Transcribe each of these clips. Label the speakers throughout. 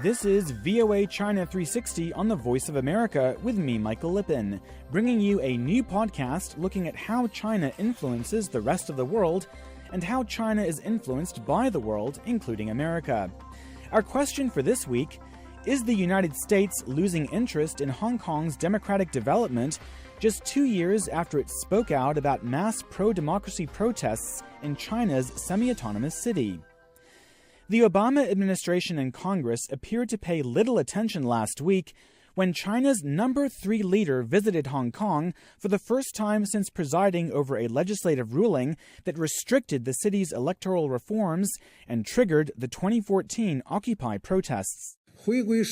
Speaker 1: This is VOA China 360 on the Voice of America with me, Michael Lipin, bringing you a new podcast looking at how China influences the rest of the world and how China is influenced by the world, including America. Our question for this week: is the United States losing interest in Hong Kong's democratic development just 2 years after it spoke out about mass pro-democracy protests in China's semi-autonomous city? The Obama administration and Congress appeared to pay little attention last week when China's number 3 leader visited Hong Kong for the first time since presiding over a legislative ruling that restricted the city's electoral reforms and triggered the 2014 Occupy protests. That's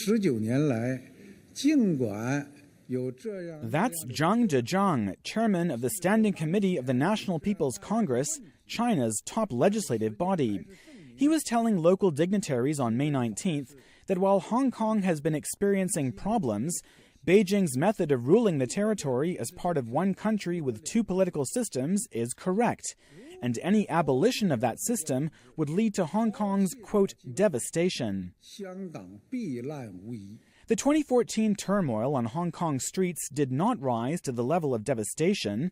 Speaker 1: Zhang Zhejiang, chairman of the Standing Committee of the National People's Congress, China's top legislative body. He was telling local dignitaries on May 19th that while Hong Kong has been experiencing problems, Beijing's method of ruling the territory as part of one country with 2 political systems is correct, and any abolition of that system would lead to Hong Kong's, quote, devastation. The 2014 turmoil on Hong Kong streets did not rise to the level of devastation,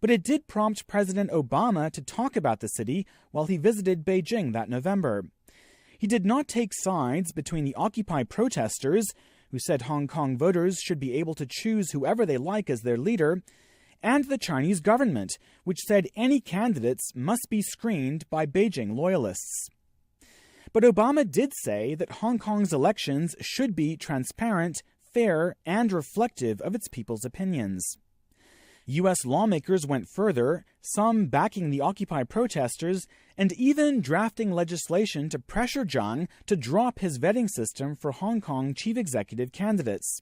Speaker 1: but it did prompt President Obama to talk about the city while he visited Beijing that November. He did not take sides between the Occupy protesters, who said Hong Kong voters should be able to choose whoever they like as their leader, and the Chinese government, which said any candidates must be screened by Beijing loyalists. But Obama did say that Hong Kong's elections should be transparent, fair, and reflective of its people's opinions. U.S. lawmakers went further, some backing the Occupy protesters, and even drafting legislation to pressure Zhang to drop his vetting system for Hong Kong chief executive candidates.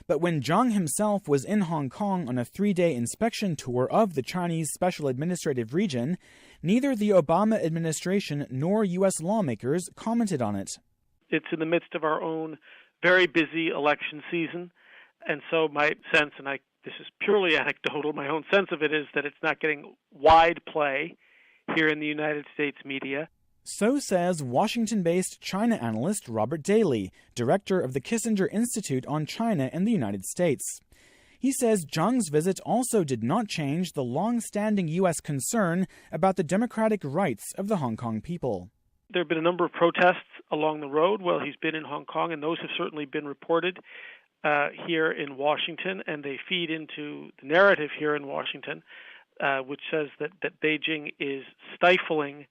Speaker 1: But when Zhang himself was in Hong Kong on a 3-day inspection tour of the Chinese Special Administrative Region, neither the Obama administration nor U.S. lawmakers commented on it.
Speaker 2: It's in the midst of our own very busy election season, and so my sense, and this is purely anecdotal, my own sense of it is that it's not getting wide play here in the United States media.
Speaker 1: So says Washington-based China analyst Robert Daly, director of the Kissinger Institute on China and the United States. He says Zhang's visit also did not change the long-standing U.S. concern about the democratic rights of the Hong Kong people.
Speaker 2: There have been a number of protests along the road while he's been in Hong Kong, and those have certainly been reported here in Washington, and they feed into the narrative here in Washington, which says that Beijing is stifling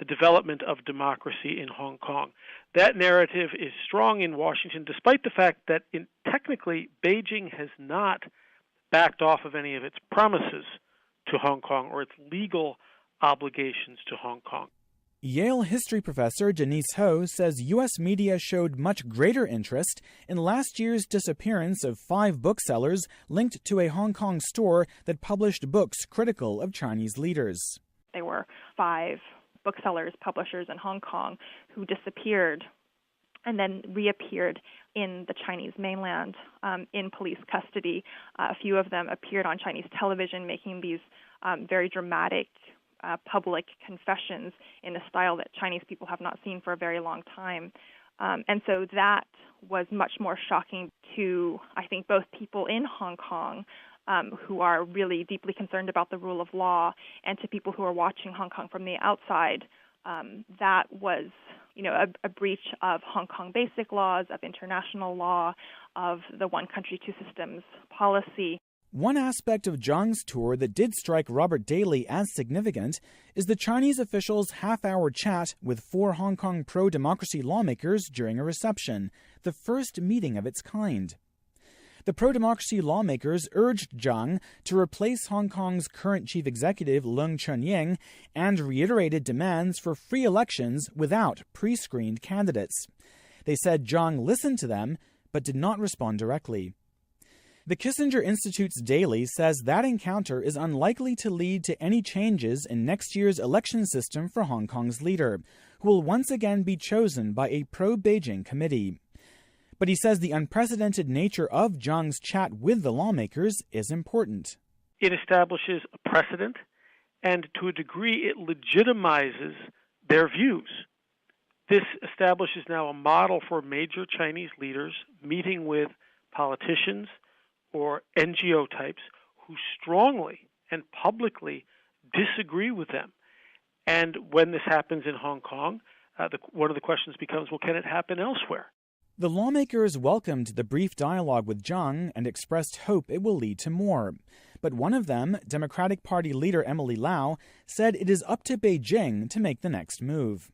Speaker 2: the development of democracy in Hong Kong. That narrative is strong in Washington, despite the fact that technically Beijing has not backed off of any of its promises to Hong Kong or its legal obligations to Hong Kong.
Speaker 1: Yale history professor Denise Ho says U.S. media showed much greater interest in last year's disappearance of 5 booksellers linked to a Hong Kong store that published books critical of Chinese leaders.
Speaker 3: There were 5 booksellers, publishers in Hong Kong who disappeared and then reappeared in the Chinese mainland in police custody. A few of them appeared on Chinese television making these very dramatic public confessions in a style that Chinese people have not seen for a very long time. And so that was much more shocking to, I think, both people in Hong Kong who are really deeply concerned about the rule of law, and to people who are watching Hong Kong from the outside. That was, a breach of Hong Kong basic laws, of international law, of the one country, 2 systems policy.
Speaker 1: One aspect of Zhang's tour that did strike Robert Daly as significant is the Chinese official's half-hour chat with 4 Hong Kong pro-democracy lawmakers during a reception, the first meeting of its kind. The pro-democracy lawmakers urged Zhang to replace Hong Kong's current chief executive Leung Chun-ying and reiterated demands for free elections without pre-screened candidates. They said Zhang listened to them, but did not respond directly. The Kissinger Institute's Daly says that encounter is unlikely to lead to any changes in next year's election system for Hong Kong's leader, who will once again be chosen by a pro-Beijing committee. But he says the unprecedented nature of Zhang's chat with the lawmakers is important.
Speaker 2: It establishes a precedent, and to a degree it legitimizes their views. This establishes now a model for major Chinese leaders meeting with politicians or NGO types who strongly and publicly disagree with them. And when this happens in Hong Kong, one of the questions becomes, well, can it happen elsewhere?
Speaker 1: The lawmakers welcomed the brief dialogue with Zhang and expressed hope it will lead to more. But one of them, Democratic Party leader Emily Lau, said it is up to Beijing to make the next move.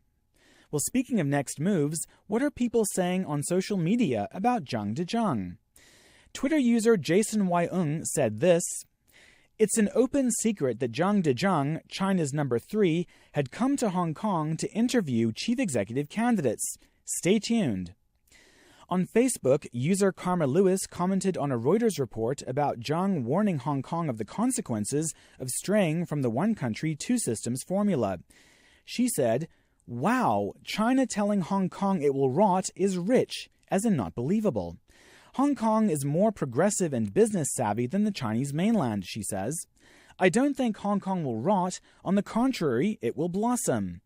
Speaker 1: Well, speaking of next moves, what are people saying on social media about Zhang Dezhang? Twitter user Jason Yong said this: "It's an open secret that Zhang Dezhang, China's number 3, had come to Hong Kong to interview chief executive candidates. Stay tuned." On Facebook, user Karma Lewis commented on a Reuters report about Zhang warning Hong Kong of the consequences of straying from the one country, two systems formula. She said, "Wow, China telling Hong Kong it will rot is rich, as in not believable. Hong Kong is more progressive and business savvy than the Chinese mainland," she says. "I don't think Hong Kong will rot. On the contrary, it will blossom."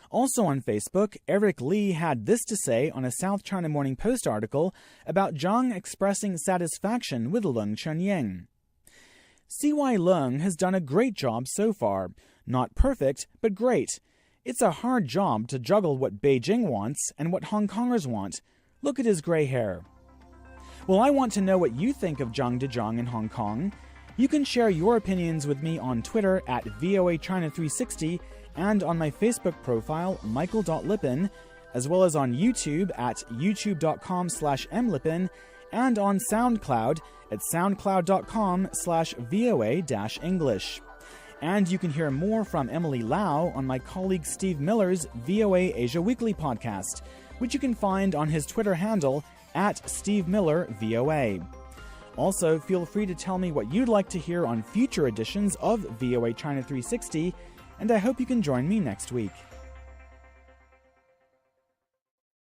Speaker 1: Also on Facebook, Eric Lee had this to say on a South China Morning Post article about Zhang expressing satisfaction with Leung Chun-ying. "CY Leung has done a great job so far. Not perfect, but great. It's a hard job to juggle what Beijing wants and what Hong Kongers want. Look at his gray hair." Well, I want to know what you think of Zhang Dezhang in Hong Kong. You can share your opinions with me on Twitter at VOA China 360 and on my Facebook profile, michael.lipin, as well as on YouTube at youtube.com/mlipin and on SoundCloud at soundcloud.com/VOA-English. And you can hear more from Emily Lau on my colleague Steve Miller's VOA Asia Weekly podcast, which you can find on his Twitter handle at Steve Miller VOA. Also, feel free to tell me what you'd like to hear on future editions of VOA China 360, and I hope you can join me next week.